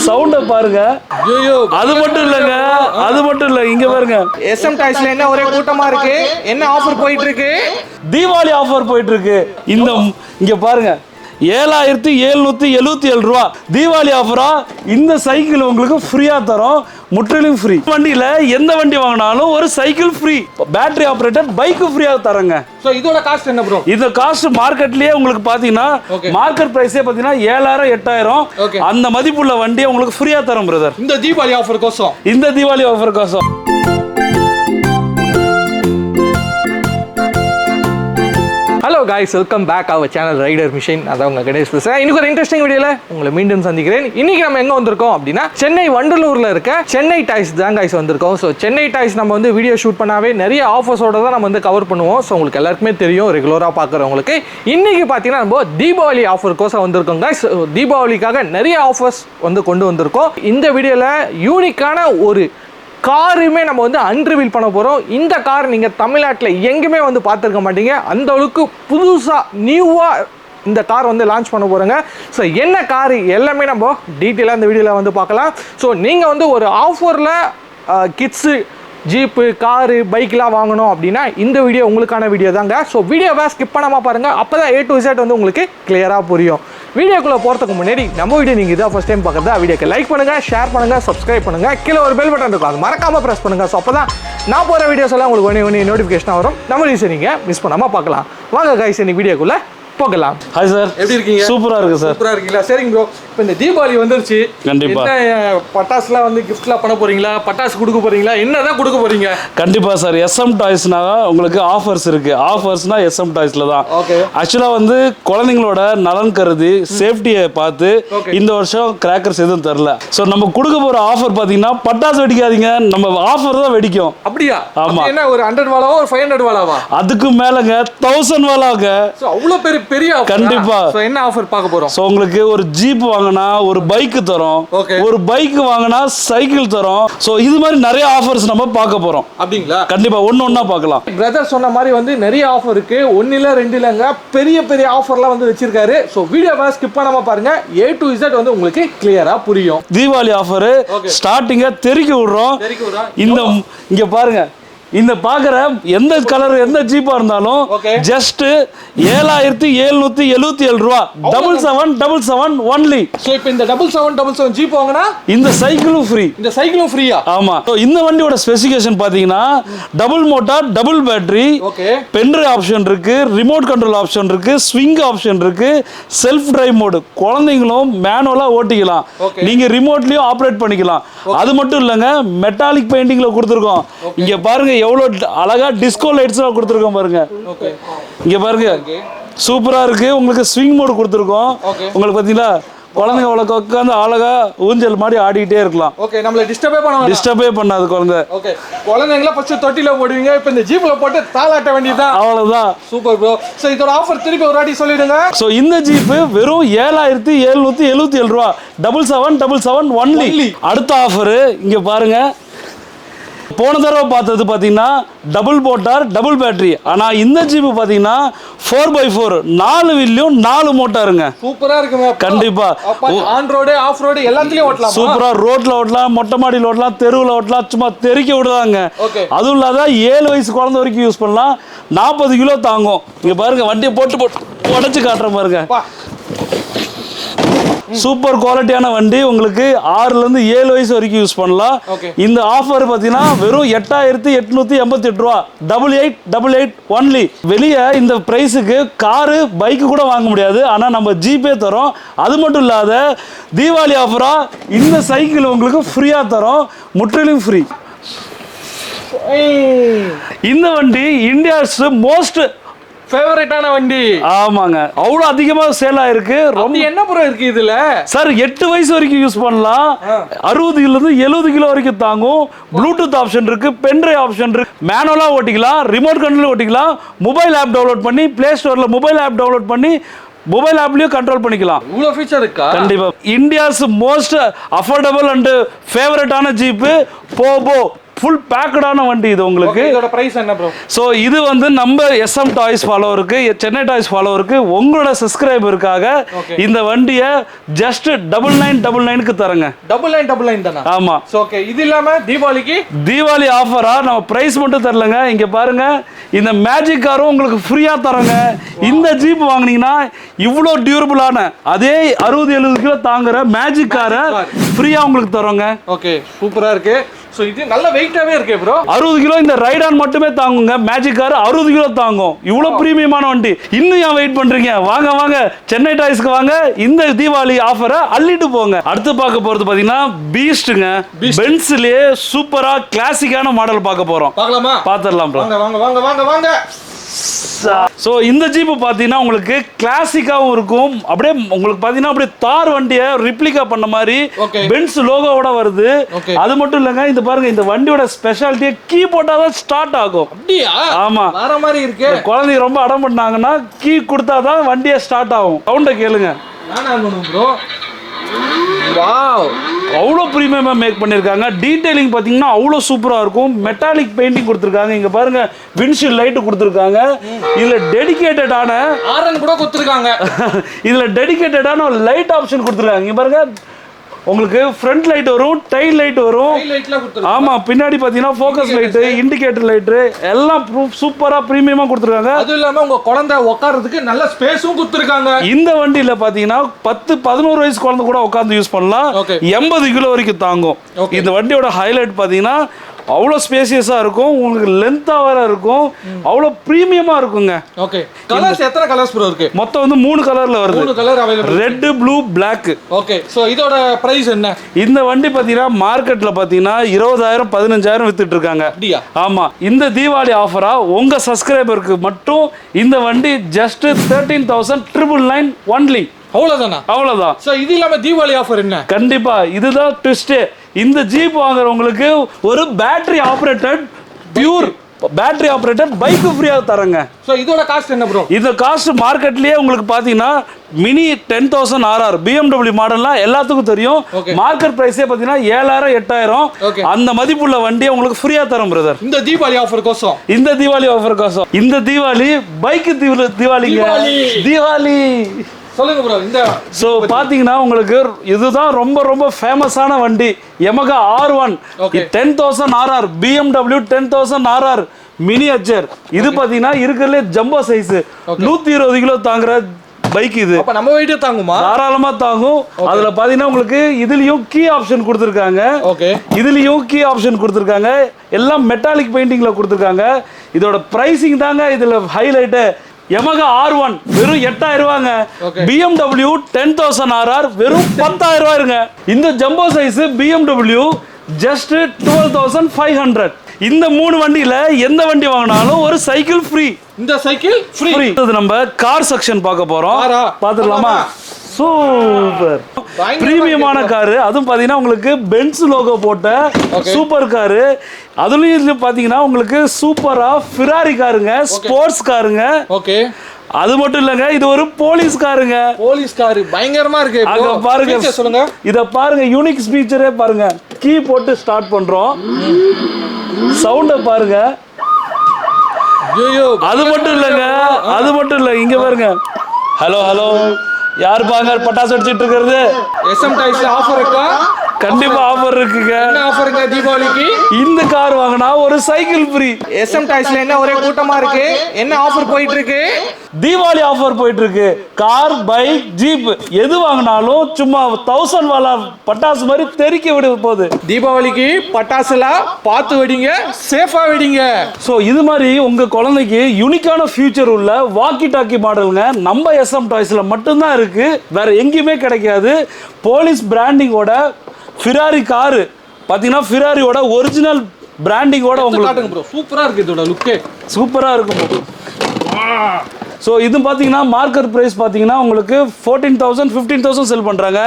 சவுண்ட பாருங்க. அது மட்டும் இல்ல, இங்க பாருங்க. SM டாய்ஸ்ல என்ன ஒரே கூட்டமா இருக்கு? என்ன ஆஃபர் போயிட்டு இருக்கு? தீபாவளி ஆஃபர் போயிட்டு இருக்கு. இங்க பாருங்க, 7777 ரூபா தீபாவளி ஆஃபரா. இந்த சைக்கிள் உங்களுக்கு ஃப்ரீயா தரோம், முற்றிலும் ஃப்ரீ. வண்டியில எந்த வண்டி வாங்கினாலும் ஒரு cycle free, battery operator bike ஃப்ரீயா தரங்க. சோ இதோட காஸ்ட் என்ன ப்ரோ? இந்த காஸ்ட் மார்க்கெட்லயே உங்களுக்கு பாத்தீங்கன்னா மார்க்கெட் பிரைஸே பாத்தீங்கன்னா 7000 8000 அந்த மதிப்புள்ள வண்டியை உங்களுக்கு ஃப்ரீயா தரோம் பிரதர். இந்த தீபாவளி ஆஃபர் கோசம். Hello guys, welcome back our channel rider machine. அதான் உங்கள் கணேஷ் பேசுகிறேன். இன்னைக்கு ஒரு இன்ட்ரெஸ்டிங் வீடியோவில் உங்களை மீண்டும் சந்திக்கிறேன். இன்னைக்கு நம்ம எங்கே வந்திருக்கோம் அப்படின்னா சென்னை வண்டலூரில் இருக்க சென்னை டாய்ஸ் தான் காய்ஸ் வந்திருக்கோம். ஸோ சென்னை டாய்ஸ் நம்ம வந்து வீடியோ ஷூட் பண்ணாவே நிறைய ஆஃபர்ஸோட தான் நம்ம வந்து கவர் பண்ணுவோம். ஸோ உங்களுக்கு எல்லாருக்குமே தெரியும், ரெகுலராக பார்க்குறவங்களுக்கு. இன்னைக்கு பார்த்தீங்கன்னா நம்ம தீபாவளி ஆஃபருக்கோசம் வந்திருக்கோம் காய்ஸ். தீபாவளிக்காக நிறைய ஆஃபர்ஸ் வந்து கொண்டு வந்திருக்கோம். இந்த வீடியோவில் யூனிக்கான ஒரு காருமே நம்ம வந்து அன்ரிவீல் பண்ண போகிறோம். இந்த கார் நீங்கள் தமிழ்நாட்டில் எங்கேயுமே வந்து பார்த்துருக்க மாட்டீங்க. அந்த அளவுக்கு புதுசாக நியூவாக இந்த கார் வந்து லான்ச் பண்ண போகிறோங்க. ஸோ என்ன கார் எல்லாமே நம்ம டீட்டெயிலாக இந்த வீடியோவில் வந்து பார்க்கலாம். ஸோ நீங்கள் வந்து ஒரு ஆஃபரில் கிட்ஸு ஜீப்பு காரு பைக்கெலாம் வாங்கணும் அப்படின்னா இந்த வீடியோ உங்களுக்கான வீடியோ தாங்க. ஸோ வீடியோவை ஸ்கிப் பண்ணாமல் பாருங்கள், அப்போ தான் A to Z வந்து உங்களுக்கு கிளியராக புரியும். வீடியோக்குள்ளே போகிறதுக்கு முன்னாடி நம்ம வீடியோ நீங்கள் இதான் ஃபஸ்ட் டைம் பார்க்குறதா வீடியோக்கு லைக் பண்ணுங்கள், ஷேர் பண்ணுங்கள், சப்ஸ்கிரைப் பண்ணுங்கள். கீழே ஒரு பெல் பட்டன் இருக்கும், அது மறக்காமல் ப்ரெஸ் பண்ணுங்கள். ஸோ அப்போ தான் நான் போகிற வீடியோஸ் எல்லாம் உங்களுக்கு ஒன்று நோட்டிஃபிகேஷனாக வரும். நம்ம வீடியோஸை நீங்கள் மிஸ் பண்ணாமல் பார்க்கலாம். வாங்க கைஸ், இன்னைக்கு வீடியோக்குள்ளே போகலாம். ஹாய் சார், எப்படி இருக்கீங்க? சூப்பரா இருக்கு சார். சூப்பரா இருக்கீங்களா? சரிங்க ப்ரோ. இப்போ இந்த தீபாவளி வந்துருச்சு, கண்டிப்பா என்ன பட்டாசுலாம் வந்து கிஃப்ட்லாம் பண்ண போறீங்களா? பட்டாசு கொடுக்க போறீங்களா? என்னதான் கொடுக்க போறீங்க? கண்டிப்பா சார், SM டாய்ஸ்னா உங்களுக்கு ஆஃபர்ஸ் இருக்கு. ஆஃபர்ஸ்னா SM டாய்ஸ்ல தான். ஓகே. ஆக்சுவலா வந்து குழந்தைங்களோட நலன் கருதி சேஃப்டியை பார்த்து இந்த வருஷம் கிராக்கர்ஸ் எதுவும் தரல. ஸோ நம்ம கொடுக்க போற ஆஃபர் பாத்தீங்கன்னா பட்டாசு வெடிக்காதீங்க, நம்ம ஆஃபர் தான் வெடிக்கும். அப்படியா? ஆமா. என்ன ஒரு 100 வாலாவா ஒரு 500 வாலாவா? அதுக்கு மேலங்க 1000 வாலாங்க. ஸோ அவ்வளோ பெரிய ஆஃபர். கண்டிப்பா. ஸோ என்ன ஆஃபர் பார்க்க போறோம்? ஸோ உங்களுக்கு ஒரு ஜீப் வாங்கினா ஒரு பைக் தரோம், ஒரு பைக் வாங்கினா சைக்கிள் தரோம். ஸோ இது மாதிரி நிறைய ஆஃபர்ஸ் நம்ம பார்க்க போறோம். அப்படிங்களா? கண்டிப்பா ஒண்ணா பார்க்கலாம். பிரதர் சொன்ன மாதிரி வந்து நிறைய ஆஃபர் இருக்கு. 1 இல்ல 2 இல்லங்க, பெரிய பெரிய ஆஃபர்லாம் வந்து வச்சிருக்காரு. ஸோ வீடியோவை ஸ்கிப் பண்ணாம பாருங்க, A to Z வந்து உங்களுக்கு கிளியரா புரியும். தீபாவளி ஆஃபர் ஸ்டார்டிங்கா தெறிக்க விடுறோம். இங்க பாருங்க, இந்த பாக்குற எந்த கலர் எந்த ஜீப்பா இருந்தாலும் ஜஸ்ட் 7777 ரூபா. 7777 ஒன்லி. சோ இப்போ இந்த 7777 ஜீப் வாங்குனா இந்த சைக்கிளும் ஃப்ரீ. இந்த சைக்கிளும் ஃப்ரீயா? ஆமா. இந்த வண்டியோட ஸ்பெசிஃபிகேஷன் பாத்தீங்கன்னா double motor, double battery, pen drive option இருக்கு, ரிமோட் கண்ட்ரோல் ஆப்ஷன் இருக்கு, ஸ்விங் ஆப்ஷன் இருக்கு, செல்ஃப் டிரைவ் மோடு, குழந்தைங்களும் மேனுவலா ஓட்டிக்கலாம், நீங்க ரிமோட்லயும் ஆப்ரேட் பண்ணிக்கலாம். அது மட்டும் இல்லங்க, மெட்டாலிக் பெயிண்டிங்ல கொடுத்துருக்கோம். இங்க பாருங்க எவ்வளவு அழகா டிஸ்கோ லைட்ஸ் கொடுத்துருக்கோம் பாருங்க. இங்க பாருங்க சூப்பரா இருக்கு. உங்களுக்கு ஸ்விங் மோட் கொடுத்துருக்கோம். உங்களுக்கு பாத்தீங்களா குழந்தைங்க அவ்வளோ உட்காந்து அழகா ஊஞ்சல் மாதிரி ஆடிக்கிட்டே இருக்கலாம். ஓகே, நம்மள டிஸ்டர்பே பண்ணாது குழந்தை. ஓகே, குழந்தைங்கள ஃபர்ஸ்ட் தொட்டில போடுவீங்க, இப்போ இந்த ஜீப்ல போட்டு தாளாட்ட வேண்டியதுதான். அவ்வளவுதான். Super bro. சோ இதோட ஆஃபர் திருப்பி ஒரு வாட்டி சொல்லிடுங்க. சோ இந்த ஜீப் வெறும் 7777 ரூபா. 7777 ஒன்லி. அடுத்த ஆஃபர் இங்க பாருங்க. போன தடவை பார்த்தது பாத்தீங்கன்னா டபுள் மோட்டார் டபுள் பேட்டரி. ஆனா இந்த ஜீப் பாத்தீங்கன்னா 4x4 4 வீல்லையும் 4 மோட்டாருங்க. சூப்பரா இருக்குங்க. கண்டிப்பா ஆன் ரோடு ஆஃப் ரோடு எல்லாத்துலயும் ஓட்டலாம். சூப்பரா ரோட்ல ஓட்டலாம், மொட்டை மாடியில் ஓட்டலாம், தெருவில் ஓட்டலாம், சும்மா தெறிக்க விடுறாங்க. அதுவும் இல்லாத 7 வயசு குழந்தை வரைக்கும் யூஸ் பண்ணலாம். 40 கிலோ தாங்கும். இங்க பாருங்க வண்டியை போட்டு உடச்சு காட்டுற பாருங்க. சூப்பர் குவாலிட்டியான வண்டி. உங்களுக்கு 6 ல இருந்து 7 வயசு வரைக்கும் யூஸ் பண்ணலாம். இந்த ஆஃபர் பாத்தீங்கன்னா வெறும் 8888 ரூபா. 8888 ஒன்லி. வெளியே இந்த பிரைஸுக்கு காரு பைக் கூட வாங்க முடியாது. ஆனா நம்ம ஜிபே தரோம். அது மட்டும் இல்லாத தீபாவளி ஆஃபரா இந்த சைக்கிள் உங்களுக்கு ஃப்ரீயா தரோம், முற்றிலும் ஃப்ரீ. இந்த வண்டி இந்தியாஸ் மோஸ்ட் ஃபேவரட்டான வண்டி. ஆமாங்க, அவ்வளவு அதிகமா சேல் ஆயிருக்கு. ரொம்ப என்ன ப்ரோ இருக்கு இதுல? சார் 8 வயசு வரைக்கும் யூஸ் பண்ணலாம். 60 கிலோ இருந்து 70 கிலோ வரைக்கும் தாங்கும். ப்ளூடூத் ஆப்ஷன் இருக்கு, பென்ட்ரைவ் ஆப்ஷன் இருக்கு, மேனுவலா ஓட்டிக்கலாம், ரிமோட் கண்ட்ரோல் ஓட்டிக்கலாம், மொபைல் ஆப் டவுன்லோட் பண்ணி பிளே ஸ்டோர்ல மொபைல் ஆப் டவுன்லோட் பண்ணி மொபைல் ஆப்லயும் கண்ட்ரோல் பண்ணிக்கலாம். இவ்வளவு ஃபீச்சர் இருக்கா? கண்டிப்பா. இந்தியாஸ் மோஸ்ட் அஃபோர்டபிள் அண்ட் ஃபேவரட்டான ஜீப் போபோ ஃபுல் பேக்கடான வண்டி இது உங்களுக்கு. இதோட பிரைஸ் என்ன ப்ரோ? ஸோ இது வந்து நம்ம SM டாய்ஸ் ஃபாலோவருக்கு, சென்னை டாய்ஸ் ஃபாலோவருக்கு, உங்களோட சப்ஸ்கிரைபருக்காக இந்த வண்டியை ஜஸ்ட் 9999க்கு தரங்க. 9999 தானா? ஆமா. ஓகே, இது இல்லாம தீபாவளி ஆஃபரா நம்ம பிரைஸ் மட்டும் தரலங்க. இங்க பாருங்க, இந்த மேஜிக் காரும் உங்களுக்கு ஃப்ரீயா தரங்க. இந்த ஜீப் வாங்குனீங்கன்னா இவ்வளோ டியூரபிளான அதே 60-70 கிலோ தாங்குற மேஜிக் காரை ஃப்ரீயா உங்களுக்கு தரோங்க. ஓகே, சூப்பரா இருக்கு. ஸோ இது நல்ல வெயிட்டாவே இருக்கு ப்ரோ. 60 கிலோ இந்த ரைடான் மட்டுமே தாங்குங்க. மேஜிக் கார் 60 கிலோ தாங்கும். இவ்வளோ பிரீமியமான வண்டி. இன்னும் ஏன் வெயிட் பண்றீங்க? வாங்க வாங்க, சென்னை டாய்ஸ்க்கு வாங்க. இந்த தீபாவளி ஆஃபரை அள்ளிட்டு போங்க. அடுத்து பார்க்க போறது பாத்தீங்கன்னா பீஸ்ட்ங்க. பென்ஸ்லயே சூப்பரா கிளாசிக்கான மாடல் பார்க்க போறோம். பார்க்கலாமா? பார்த்துடலாம் ப்ரோ. வாங்க வாங்க வாங்க வாங்க வாங்க. ஸோ இந்த ஜீப்பு பார்த்தீங்கன்னா உங்களுக்கு கிளாசிக்காகவும் இருக்கும். அப்படியே உங்களுக்கு பார்த்தீங்கன்னா அப்படியே தார் வண்டியை ரிப்ளிகா பண்ண மாதிரி பென்ஸ் லோகோவோட வருது. அது மட்டும் இல்லைங்க, இந்த பாருங்க, இந்த வண்டியோட ஸ்பெஷாலிட்டியை கீ போட்டால் தான் ஸ்டார்ட் ஆகும். அப்படியா? ஆமா, வேற மாதிரி இருக்கு. குழந்தைங்க ரொம்ப அடம் பண்ணாங்கன்னா கீ கொடுத்தா தான் வண்டியை ஸ்டார்ட் ஆகும். சவுண்டை கேளுங்க. ப்ரோ, வாவ், அவ்வளோ ப்ரீமியமாக மேக் பண்ணியிருக்காங்க. டீடைலிங் பார்த்தீங்கன்னா அவ்வளோ சூப்பராக இருக்கும். மெட்டாலிக் பெயிண்டிங் கொடுத்துருக்காங்க. இங்கே பாருங்க, விண்ட்ஷீல்ட் லைட்டு கொடுத்துருக்காங்க. இதில் டெடிகேட்டடான ஆரன் கூட கொடுத்துருக்காங்க. இதில் டெடிகேட்டடான ஒரு லைட் ஆப்ஷன் கொடுத்துருக்காங்க. இங்கே பாருங்க, உங்களுக்கு ஃப்ரண்ட் லைட் வரும், டைல் லைட் வரும். ஆமா, பின்னாடி பாத்தீங்கன்னா ஃபோக்கஸ் லைட், இண்டிகேட்டர் லைட் எல்லாம் சூப்பரா பிரீமியமா கொடுத்துருக்காங்க. அது இல்லாம உங்க குழந்தை உட்கார்றதுக்கு நல்ல ஸ்பேஸும் கொடுத்துருக்காங்க. இந்த வண்டியில பாத்தீங்கன்னா 10-11 வயசு குழந்தை கூட உட்கார்ந்து யூஸ் பண்ணலாம். 80 கிலோ வரைக்கும் தாங்கும். இந்த வண்டியோட ஹைலைட் பாத்தீங்கன்னா அவ்வளோ ஸ்பேசியஸாக இருக்கும். உங்களுக்கு லென்த்தாக வேற இருக்கும். அவ்வளோ ப்ரீமியமாக இருக்குங்க. ஓகே, கலர்ஸ் எத்தனை கலர்ஸ் ப்ரோ இருக்கு? மொத்தம் வந்து 3 கலரில் வருது. 3 colour available. Red, blue, black. Okay, so இதோட ப்ரைஸ் என்ன? இந்த வண்டி பார்த்தீங்கன்னா மார்க்கெட்டில் பார்த்தீங்கன்னா 20,000 15,000 வித்துட்டு இருக்காங்க. அப்படியா? ஆமாம். இந்த தீபாவளி ஆஃபராக உங்கள் சப்ஸ்கிரைபருக்கு மட்டும் இந்த வண்டி ஜஸ்ட் 13,999 ஒன்லி. அவ்வளவுதானா? அவ்வளவுதான். சோ இது இல்லாம தீபாவளி ஆஃபர் என்ன? கண்டிப்பா இதுதான் ட்விஸ்ட். இந்த ஜீப் வாங்குறவங்களுக்கு ஒரு battery operated pure battery operated bike ஃப்ரீயா தரங்க. சோ இதோட காஸ்ட் என்ன ப்ரோ? இந்த காஸ்ட் மார்க்கெட்லயே உங்களுக்கு பாத்தீங்கன்னா மினி 10,000 RR BMW மாடல்லாம் எல்லாத்துக்கும் தெரியும். மார்க்கெட் பிரைஸே பாத்தீங்கன்னா 7,000 8,000 அந்த மதிப்புள்ள வண்டியை உங்களுக்கு ஃப்ரீயா தரும் பிரதர். இந்த தீபாவளி ஆஃபர் கோசம். இந்த தீபாவளி ஆஃபர் கோசம். இந்த தீபாவளி பைக் தீபாவளிங்க. தீபாவளி சொல்லுங்க ப்ரோ. இந்த சோ பாத்தீங்கன்னா உங்களுக்கு இதுதான் ரொம்ப ரொம்ப ஃபேமஸான வண்டி. Yamaha R1 10,000 RR BMW 10,000 RR miniature. இது பாத்தீங்கன்னா இருக்கிறதுல ஜம்போ சைஸ் 120 கிலோ தாங்குற பைக். இது அப்ப நம்ம வெயிட் தாங்குமா? தாராளமா தாங்கும். அதுல பாத்தீங்கன்னா உங்களுக்கு இதுலயும் கீ ஆப்ஷன் கொடுத்திருக்காங்க. இதுலயும் கீ ஆப்ஷன் கொடுத்திருக்காங்க. எல்லாம் மெட்டாலிக் பெயிண்டிங்ல கொடுத்திருக்காங்க. இதோட பிரைசிங் தாங்க இதுல ஹைலைட். Yamaha R1 வெறும் 8,000 ரூபாங்க. BMW 10,000 RR வெறும் 10,000 ரூபாய்ங்க. இந்த ஜம்போ சைஸ் BMW ஜஸ்ட் 12,500. இந்த 3 வண்டியில எந்த வண்டி வாங்கினாலும் ஒரு சைக்கிள் ஃப்ரீ. இந்த சைக்கிள் ஃப்ரீ. நம்ம கார் செக்ஷன் பார்க்க போறோம். பாத்துடலாமா? சூப்பர் பிரீமியமான காரு. அதுவும் பாத்தீங்கன்னா உங்களுக்கு பென்ஸ் லோகோ போட்ட சூப்பர் காரு. அதுலயும் பாத்தீங்கன்னா உங்களுக்கு சூப்பரா ஃபெராரி காருங்க, ஸ்போர்ட்ஸ் காருங்க. ஓகே, அது மட்டும் இல்லங்க, இது ஒரு போலீஸ் காருங்க. போலீஸ் காரு பயங்கரமா இருக்கு. அங்க பாருங்க, சொல்லுங்க. இத பாருங்க, யூனிக் ஸ்பீச்சரே பாருங்க. கீ போட்டு ஸ்டார்ட் பண்றோம். சவுண்ட பாருங்க. அது மட்டும் இல்ல, இங்க பாருங்க. ஹலோ ஹலோ, யார் பாங்க பட்டாசு அடிச்சிட்டு இருக்கிறது? SM டாய்ஸ்ல ஆஃபர் இருக்கா? கண்டிப்பா ஆஃபர் இருக்குங்க. என்ன ஆஃபருங்க தீபாவளிக்கு? இந்த கார் வாங்கினா ஒரு சைக்கிள் ஃப்ரீ. SM டாய்ஸ்ல என்ன ஒரே கூட்டமா இருக்கு? என்ன ஆஃபர் போயிட்டு இருக்கு? தீபாவளி ஆஃபர் போயிட்டு இருக்கு. கார், பைக், ஜீப் எது வாங்கினாலும் சும்மா 1000 வாலா பட்டாசு மாதிரி தெறிக்க விட போகுது. தீபாவளிக்கு பட்டாசுல பார்த்து வெடிங்க, சேஃபா வெடிங்க. ஸோ இது மாதிரி உங்க குழந்தைக்கு யூனிக்கான ஃபியூச்சர் உள்ள வாக்கி டாக்கி மாடலுங்க நம்ம SM டாய்ஸ்ல மட்டும்தான் இருக்கு. வேற எங்கேயுமே கிடைக்காது. போலீஸ் பிராண்டிங்கோட ஃபெராரி காரு பாத்தீங்கன்னா ஃபெராரியோட ஒரிஜினல் பிராண்டிங்கோட உங்களுக்கு சூப்பரா இருக்கு. இதோட லுக்கே சூப்பரா இருக்கும். ஸோ இது பார்த்தீங்கன்னா மார்க்கெட் ப்ரைஸ் பார்த்தீங்கன்னா உங்களுக்கு 14,000 15,000 செல் பண்ணுறாங்க.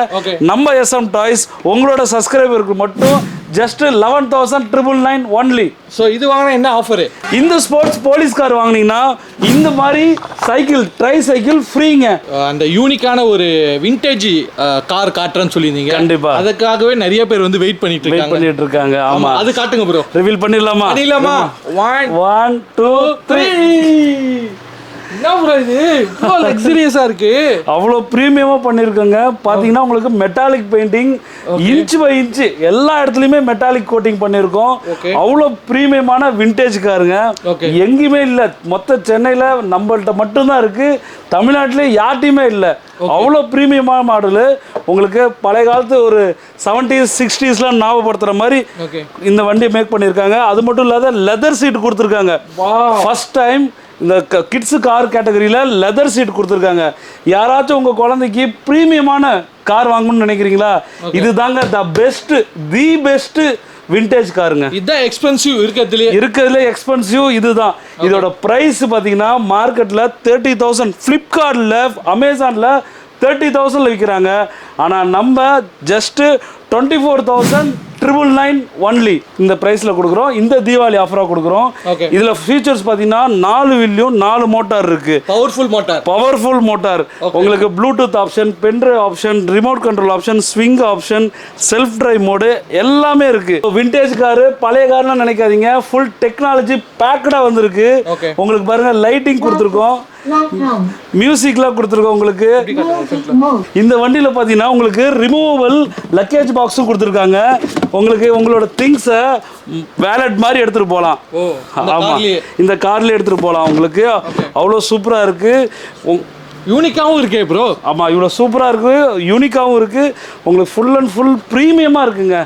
நம்ம SM டாய்ஸ் உங்களோட சப்ஸ்கிரைபருக்கு மட்டும் ஜஸ்ட் 11,999 ஒன்லி. ஸோ இது வாங்கினா என்ன ஆஃபரு? இந்த ஸ்போர்ட்ஸ் போலீஸ் கார் வாங்கினீங்கன்னா இந்த மாதிரி சைக்கிள் ட்ரை சைக்கிள் ஃப்ரீங்க. அந்த யூனிக்கான ஒரு விண்டேஜ் கார் காட்டுறேன்னு சொல்லியிருந்தீங்க. கண்டிப்பா அதுக்காகவே நிறைய பேர் வந்து வெயிட் பண்ணிட்டு இருக்காங்க. ஆமா, அது காட்டுங்க ப்ரோ. ரிவீல் பண்ணிடலாமா? 1 2 3. என்ன ப்ரோ இது இவ்வளோ லக்ஸரியஸா இருக்கு? அவ்வளோ ப்ரீமியமா பண்ணிருக்கோங்க. பாத்தீங்கன்னா உங்களுக்கு metallic painting inch by inch எல்லா இடத்துலயுமே மெட்டாலிக் கோட்டிங் பண்ணிருக்கோம். அவ்வளோ ப்ரீமியமான விண்டேஜ் காருங்க. எங்கேயுமே இல்ல, மொத்த சென்னையில நம்மள்ட்ட மட்டும்தான் இருக்கு. தமிழ்நாட்டிலே யார்ட்டையுமே இல்லை. அவ்வளோ ப்ரீமியமான மாடலு. உங்களுக்கு பழைய காலத்து ஒரு 70s 60sலாம் ஞாபகப்படுத்துற மாதிரி இந்த வண்டியை மேக் பண்ணியிருக்காங்க. அது மட்டும் இல்லாத லெதர் சீட் கொடுத்துருக்காங்க. ஃபர்ஸ்ட் டைம் இந்த கிட்ஸு கார் கேட்டகரியில் லெதர் சீட் கொடுத்துருக்காங்க. யாராச்சும் உங்கள் குழந்தைக்கு ப்ரீமியமான கார் வாங்கணும்னு நினைக்கிறீங்களா? இது தாங்க தி பெஸ்ட் விண்டேஜ் காருங்க. இதுதான் எக்ஸ்பென்சிவ் இருக்கிறதுலே எக்ஸ்பென்சிவ் இதுதான். இதோட ப்ரைஸ் பார்த்தீங்கன்னா மார்க்கெட்டில் 30,000, ஃப்ளிப்கார்ட்டில் அமேசானில் 30,000 விற்கிறாங்க. ஆனால் நம்ம ஜஸ்ட்டு 24,999 ஒன்லி இந்த பிரைஸ்ல கொடுக்குறோம். இந்த தீபாவளி ஆஃபரா கொடுக்குறோம். இதுல ஃபீச்சர்ஸ் பாத்தீங்கன்னா 4 வீல்லையும் 4 மோட்டார் இருக்கு. Powerful motor. உங்களுக்கு Bluetooth option, pendrive option, remote control option, swing option, self drive mode எல்லாமே இருக்கு. விண்டேஜ் காரு பழைய கார்லாம் நினைக்காதீங்க, ஃபுல் டெக்னாலஜி பேக்கடா வந்திருக்கு. உங்களுக்கு பாருங்க லைட்டிங் கொடுத்துருக்கோம், மியூசிக்லாம் கொடுத்துருக்கோம். உங்களுக்கு இந்த வண்டியில பாத்தீங்கன்னா உங்களுக்கு ரிமூவபிள் லக்கேஜ் பாக்ஸும் கொடுத்துருக்காங்க. உங்களுக்கு உங்களோட திங்ஸை வேலட் மாதிரி எடுத்துட்டு போகலாம். ஆமா, இந்த கார்ல எடுத்துட்டு போகலாம். உங்களுக்கு அவ்வளோ சூப்பரா இருக்கு. யூனிக்காவும் இருக்கே ப்ரோ. ஆமா, இவ்வளோ சூப்பரா இருக்கு, யூனிக்காவும் இருக்கு. உங்களுக்கு ஃபுல் அண்ட் ஃபுல் ப்ரீமியமா இருக்குங்க.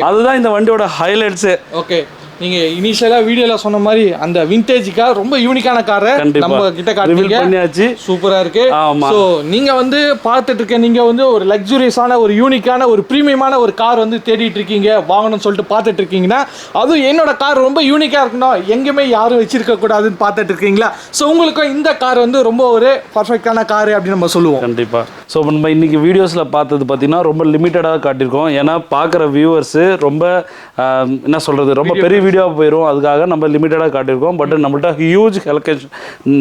அதுதான் இந்த வண்டியோட ஹைலைட்ஸு. ஓகே, நீங்க இனிஷியலா வீடியோல சொன்ன மாதிரி அந்த விண்டேஜ் கார் ரொம்ப யூனிக்கான காரை நம்ம கிட்ட காட்டியாச்சு. சூப்பரா இருக்கு. சோ நீங்க வந்து பார்த்துட்டு இருக்க, நீங்க வந்து ஒரு லக்ஸூரியஸான ஒரு யூனிக்கான ஒரு பிரீமியமான ஒரு கார் வந்து தேடிட்டு இருக்கீங்க, வாங்கணும்னு சொல்லிட்டு பார்த்துட்டு இருக்கீங்கன்னா, அதுவும் என்னோட கார் ரொம்ப யூனிக்கா இருக்கணும், எங்கேயுமே யாரும் வச்சிருக்க கூடாதுன்னு பார்த்துட்டு இருக்கீங்களா? ஸோ உங்களுக்கு இந்த கார் வந்து ரொம்ப ஒரு பர்ஃபெக்டான கார் அப்படின்னு நம்ம சொல்லுவோம். கண்டிப்பா. ஸோ நம்ம இன்னைக்கு வீடியோஸ்ல பார்த்தது பார்த்தீங்கன்னா ரொம்ப லிமிட்டடாக காட்டியிருக்கோம். ஏன்னா பார்க்குற வியூவர்ஸ் ரொம்ப என்ன சொல்றது, ரொம்ப பெரிய வீடியோ போயிடும், அதுக்காக நம்ம லிமிட்டடாக காட்டியிருக்கோம். பட் நம்மள்ட்ட ஹியூஜ்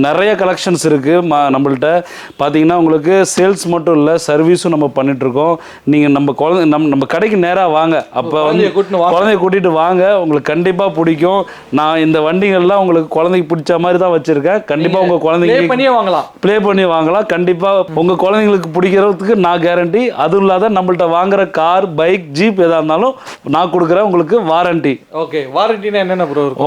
நிறைய கலெக்ஷன்ஸ் இருக்குது. நம்மள்ட்ட பார்த்தீங்கன்னா உங்களுக்கு சேல்ஸ் மட்டும் இல்லை, சர்வீஸும் நம்ம பண்ணிகிட்ருக்கோம். நீங்கள் நம்ம குழந்தை நம்ம கடைக்கு நேராக வாங்க, அப்போ வந்து குழந்தைய கூட்டிகிட்டு வாங்க, உங்களுக்கு கண்டிப்பாக பிடிக்கும். நான் இந்த வண்டிகள்லாம் உங்களுக்கு குழந்தைக்கு பிடிச்ச மாதிரி தான் வச்சுருக்கேன். கண்டிப்பாக உங்கள் குழந்தைங்க ப்ளே பண்ணி வாங்கலாம். கண்டிப்பாக உங்கள் குழந்தைங்களுக்கு பிடிக்கிறதுக்கு நான் கேரண்டி. அதுவும் இல்லாத நம்மள்ட்ட வாங்குற கார், பைக், ஜீப் எதாக இருந்தாலும் நான் கொடுக்குறேன் உங்களுக்கு வாரண்டி. ஓகே, வாரண்டி என்னென்ன ப்ரோ இருக்கும்?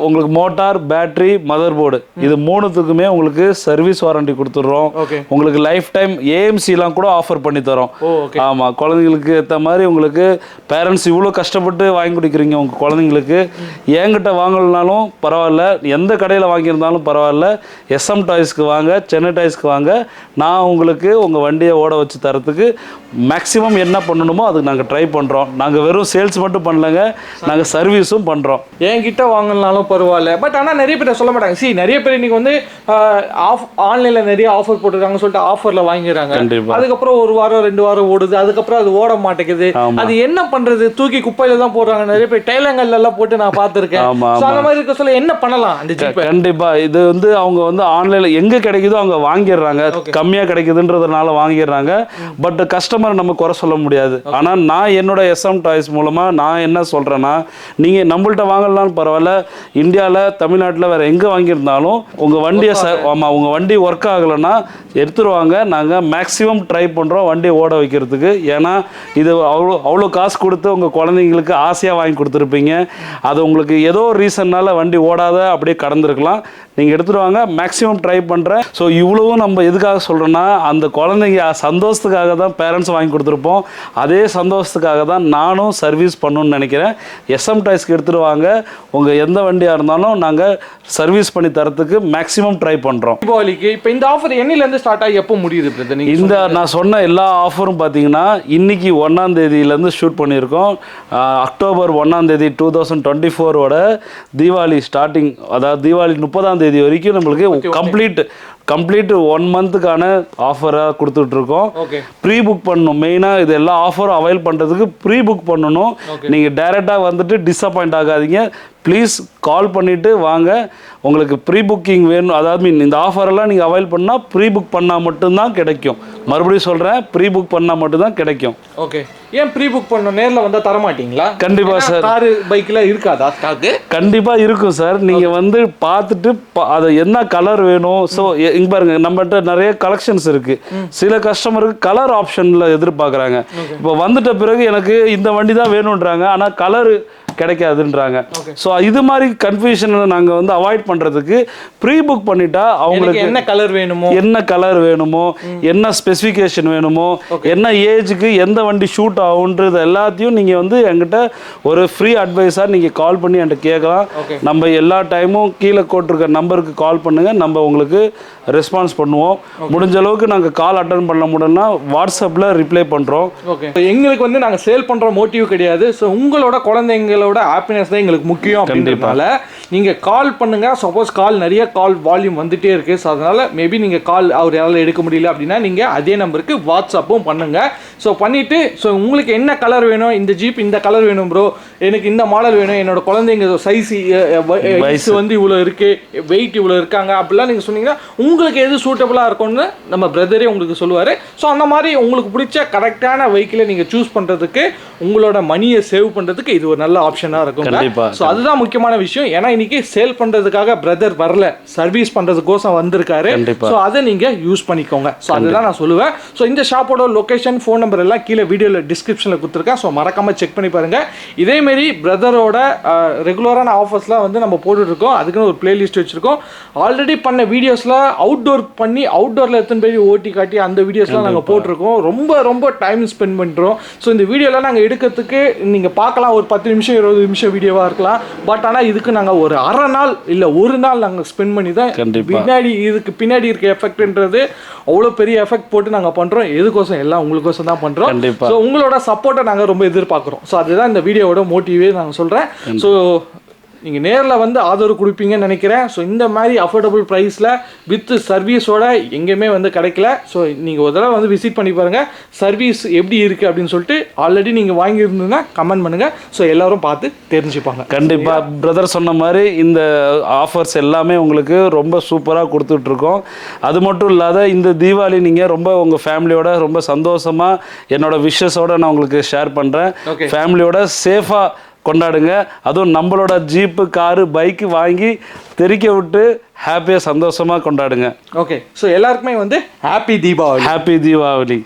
உங்களுக்கு மோட்டார், பேட்டரி, மதர் போர்டு இது மூணுத்துக்குமே உங்களுக்கு சர்வீஸ் வாரண்டி கொடுத்துடுறோம். உங்களுக்கு லைஃப் டைம் ஏஎம்சிலாம் கூட ஆஃபர் பண்ணி தரோம். ஆமா, குழந்தைங்களுக்கு ஏற்ற மாதிரி உங்களுக்கு பேரண்ட்ஸ் இவ்வளோ கஷ்டப்பட்டு வாங்கி கொடுக்குறீங்க உங்க குழந்தைங்களுக்கு, என்கிட்ட வாங்கலனாலும் பரவாயில்ல, எந்த கடையில் வாங்கியிருந்தாலும் பரவாயில்ல, எஸ்எம் டாய்ஸ்க்கு வாங்க, சென்னை டாய்ஸ்க்கு வாங்க. நான் உங்களுக்கு உங்கள் வண்டியை ஓட வச்சு தரத்துக்கு மேக்ஸிமம் என்ன பண்ணணுமோ அதுக்கு நாங்கள் ட்ரை பண்ணுறோம். நாங்கள் வெறும் சேல்ஸ் மட்டும் பண்ணலங்க, நாங்கள் சர்வீஸும் பண்ணுறோம். என்கிட்ட வாங்கினாலும் பரவாயில்ல. பட் ஆனால் நிறைய பேர் சொல்ல மாட்டாங்க. நிறைய பேர் இன்னைக்கு வந்து ஆன்லைனில் நிறைய ஆஃபர் போட்டுருக்காங்கன்னு சொல்லிட்டு ஆஃபரில் வாங்கிடுறாங்க. அதுக்கப்புறம் ஒரு வாரம் 2 வாரம் ஓடுது, அதுக்கப்புறம் அது ஓட மாட்டேங்குது. அது என்ன பண்றது, தூக்கி குப்பையில தான் போடுறாங்க. நிறைய பேர் டைலங்கள்ல எல்லாம் போட்டு நான் பார்த்துருக்கேன். அந்த மாதிரி இருக்க சொல்ல என்ன பண்ணலாம் அந்த ஜீப்பை? கண்டிப்பா இது வந்து அவங்க வந்து ஆன்லைன்ல எங்க கிடைக்குதோ அவங்க வாங்கிடுறாங்க, கம்மியா கிடைக்குதுன்றதுனால வாங்கிடுறாங்க. பட் கஸ்டமர் நம்ம குறை சொல்ல முடியாது. ஆனா நான் என்னோட எஸ்எம் டாய்ஸ் மூலமா நான் என்ன சொல்றேன்னா, நீங்க நம்மள்ட்ட வாங்கலாம் பரவாயில்ல, இந்தியாவில் தமிழ்நாட்டில் வேற எங்கே வாங்கியிருந்தாலும் உங்கள் வண்டியை ஆமாம் உங்கள் வண்டி ஒர்க் ஆகலைன்னா எடுத்துருவாங்க. நாங்கள் மேக்ஸிமம் ட்ரை பண்ணுறோம் வண்டியை ஓட வைக்கிறதுக்கு. ஏன்னா இது அவ்வளோ காசு கொடுத்து உங்கள் குழந்தைங்களுக்கு ஆசையாக வாங்கி கொடுத்துருப்பீங்க. அது உங்களுக்கு ஏதோ ஒரு ரீசன்னால் வண்டி ஓடாத அப்படியே கடந்திருக்கலாம். நீங்கள் எடுத்துகிட்டு வாங்க, மேக்ஸிமம் ட்ரை பண்ணுறேன். ஸோ இவ்வளவும் நம்ம எதுக்காக சொல்கிறோன்னா, அந்த குழந்தைங்க சந்தோஷத்துக்காக தான் பேரண்ட்ஸ் வாங்கி கொடுத்துருப்போம். அதே சந்தோஷத்துக்காக தான் நானும் சர்வீஸ் பண்ணணும்னு நினைக்கிறேன். எஸ்எம் டாய்ஸ்க்கு எடுத்துகிட்டு வாங்க, உங்கள் எந்த வண்டியாக இருந்தாலும் நாங்கள் சர்வீஸ் பண்ணி தரத்துக்கு மேக்ஸிமம் ட்ரை பண்ணுறோம். தீபாவளிக்கு இப்போ இந்த ஆஃபர் என்னிலேருந்து ஸ்டார்ட் ஆகி எப்போ முடியுது? இந்த நான் சொன்ன எல்லா ஆஃபரும் பார்த்தீங்கன்னா இன்னைக்கு 1ஆம் தேதியிலேருந்து ஷூட் பண்ணியிருக்கோம். அக்டோபர் 1ஆம் தேதி 2024 தீபாவளி ஸ்டார்டிங், அதாவது தீபாவளி 30ஆம் தேதி வரைக்கும் நம்மளுக்கு கம்ப்ளீட் 1 மந்த்துக்கான ஆஃபராக கொடுத்துட்ருக்கோம். ப்ரீ புக் பண்ணணும். மெயினாக இது எல்லா ஆஃபரும் அவைல் பண்ணுறதுக்கு ப்ரீ புக் பண்ணணும். நீங்கள் டைரெக்டாக வந்துட்டு டிஸப்பாயிண்ட் ஆகாதீங்க. ப்ளீஸ் கால் பண்ணிவிட்டு வாங்க. உங்களுக்கு ப்ரீ புக்கிங் வேணும், அதாவது இந்த ஆஃபரெல்லாம் நீங்கள் அவைல் பண்ணால் ப்ரீ புக் பண்ணால் மட்டும்தான் கிடைக்கும். மறுபடியும் சொல்கிறேன், ப்ரீ புக் பண்ணால் மட்டும்தான் கிடைக்கும். ஓகே, ஏன் ப்ரீ புக் பண்ணணும்? நேரில் வந்தால் தர மாட்டீங்களா? கண்டிப்பாக சார். காரு பைக்கில் இருக்காதா ஸ்டாக்கு? கண்டிப்பாக இருக்கும் சார். நீங்கள் வந்து பார்த்துட்டு அது என்ன கலர் வேணும். ஸோ இங்கே பாருங்க, நம்மகிட்ட நிறைய கலெக்ஷன்ஸ் இருக்குது. சில கஸ்டமருக்கு கலர் ஆப்ஷனில் எதிர்பார்க்குறாங்க. இப்போ வந்துட்ட பிறகு எனக்கு இந்த வண்டி தான் வேணுன்றாங்க, ஆனால் கலரு கிடைக்காதுன்றாங்க. ஸோ இது மாதிரி கன்ஃபியூஷனை நாங்கள் வந்து அவாய்ட் பண்ணுறதுக்கு ப்ரீ புக் பண்ணிட்டா அவங்களுக்கு என்ன கலர் வேணுமோ, என்ன ஸ்பெசிஃபிகேஷன் வேணுமோ, என்ன ஏஜுக்கு எந்த வண்டி ஷூட் ஆகுன்றது எல்லாத்தையும் நீங்கள் வந்து என்கிட்ட ஒரு ஃப்ரீ அட்வைஸாக நீங்கள் கால் பண்ணி என்கிட்ட கேட்கலாம். நம்ம எல்லா டைமும் கீழே போட்டிருக்க நம்பருக்கு கால் பண்ணுங்கள், நம்ம உங்களுக்கு ரெஸ்பான்ஸ் பண்ணுவோம். முடிஞ்ச அளவுக்கு நாங்கள் கால் அட்டன் பண்ண முடியலன்னா வாட்ஸ்அப்பில் ரிப்ளை பண்ணுறோம். ஓகே, எங்களுக்கு வந்து நாங்கள் சேல் பண்ணுற மோட்டிவ் கிடையாது. ஸோ உங்களோட குழந்தைங்களோட ஹாப்பினஸ் தான் எங்களுக்கு முக்கியம். அப்படின்றதுனால நீங்கள் கால் பண்ணுங்கள். சப்போஸ் நிறைய கால் வால்யூம் வந்துட்டே இருக்குது. ஸோ அதனால் மேபி நீங்கள் கால் அவர் யாராலும் எடுக்க முடியல அப்படின்னா நீங்கள் அதே நம்பருக்கு வாட்ஸ்அப்பும் பண்ணுங்கள். ஸோ பண்ணிவிட்டு ஸோ உங்களுக்கு என்ன கலர் வேணும், இந்த ஜீப் இந்த கலர் வேணும் ப்ரோ, எனக்கு இந்த மாடல் வேணும், என்னோட குழந்தைங்க சைஸ் வயசு வந்து இவ்வளோ இருக்குது, வெயிட் இவ்வளோ இருக்காங்க அப்படிலாம் நீங்கள் சொன்னீங்கன்னா உங்களுக்கு எது சூட்டபுளாக இருக்கும்னு நம்ம பிரதரே உங்களுக்கு சொல்லுவார். ஸோ அந்த மாதிரி உங்களுக்கு பிடிச்ச கரெக்டான வெஹிக்கிளை நீங்கள் சூஸ் பண்ணுறதுக்கு, உங்களோட மணியை சேவ் பண்ணுறதுக்கு இது ஒரு நல்ல ஆப்ஷனாக இருக்கும். ஸோ அதுதான் முக்கியமான விஷயம். ஏன்னா இன்னைக்கு சேல் பண்ணுறதுக்காக பிரதர் வரல, சர்வீஸ் பண்ணுறதுக்கோசம் வந்திருக்காரு. ஸோ அதை நீங்கள் யூஸ் பண்ணிக்கோங்க. ஸோ அதுதான் நான் சொல்லுவேன். ஸோ இந்த ஷாப்போட லொகேஷன், ஃபோன் நம்பர் எல்லாம் கீழே வீடியோவில் டிஸ்கிரிப்ஷனில் கொடுத்துருக்கேன். ஸோ மறக்காமல் செக் பண்ணி பாருங்கள். இதேமாரி பிரதரோட ரெகுலரான ஆஃபர்ஸ்லாம் வந்து நம்ம போட்டுட்ருக்கோம். அதுக்குன்னு ஒரு பிளேலிஸ்ட் வச்சுருக்கோம். ஆல்ரெடி பண்ண வீடியோஸில் அவுட்டோர் பண்ணி அவுட்டோரில் எத்தனை பேர் ஓட்டி காட்டி அந்த வீடியோஸ்லாம் நாங்கள் போட்டிருக்கோம். ரொம்ப ரொம்ப டைம் ஸ்பெண்ட் பண்ணுறோம். ஸோ இந்த வீடியோலாம் நாங்கள் எடுக்கிறதுக்கு நீங்கள் பார்க்கலாம், ஒரு 10 நிமிஷம் 20 நிமிஷம் வீடியோவாக இருக்கலாம். பட் ஆனால் இதுக்கு நாங்கள் ஒரு அரை நாள் இல்லை ஒரு நாள் நாங்கள் ஸ்பெண்ட் பண்ணி தான் இதுக்கு பின்னாடி இருக்க எஃபெக்ட்ன்றது அவ்வளோ பெரிய எஃபெக்ட் போட்டு நாங்கள் பண்ணுறோம். எதுக்கோசம் எல்லாம் உங்களுக்கோசம் தான் பண்ணுறோம். ஸோ உங்களோட சப்போர்ட்டை நாங்கள் ரொம்ப எதிர்பார்க்குறோம். ஸோ அதுதான் இந்த வீடியோவோட மோட்டிவே நாங்கள் சொல்கிறேன். ஸோ நீங்கள் நேரில் வந்து ஆதரவு கொடுப்பீங்கன்னு நினைக்கிறேன். ஸோ இந்த மாதிரி அஃபோர்டபுள் ப்ரைஸில் வித் சர்வீஸோட எங்கேயுமே வந்து கிடைக்கல. ஸோ நீங்கள் ஒரு தடவை வந்து விசிட் பண்ணி பாருங்கள், சர்வீஸ் எப்படி இருக்குது அப்படின்னு சொல்லிட்டு. ஆல்ரெடி நீங்கள் வாங்கியிருந்தீங்கன்னா கமெண்ட் பண்ணுங்கள். ஸோ எல்லோரும் பார்த்து தெரிஞ்சுப்பாங்க. கண்டிப்பாக பிரதர் சொன்ன மாதிரி இந்த ஆஃபர்ஸ் எல்லாமே உங்களுக்கு ரொம்ப சூப்பராக கொடுத்துட்ருக்கோம். அது மட்டும் இல்லாத இந்த தீபாவளி நீங்கள் ரொம்ப உங்கள் ஃபேமிலியோட ரொம்ப சந்தோஷமாக என்னோட விஷஸோட நான் உங்களுக்கு ஷேர் பண்ணுறேன். ஃபேமிலியோட சேஃபாக கொண்டாடுங்க. அதுவும் நம்மளோட ஜீப்பு, காரு, பைக்கு வாங்கி தெரிக்க விட்டு ஹாப்பியாக சந்தோஷமாக கொண்டாடுங்க. ஓகே, ஸோ எல்லாருக்குமே வந்து ஹாப்பி தீபாவளி. ஹாப்பி தீபாவளி.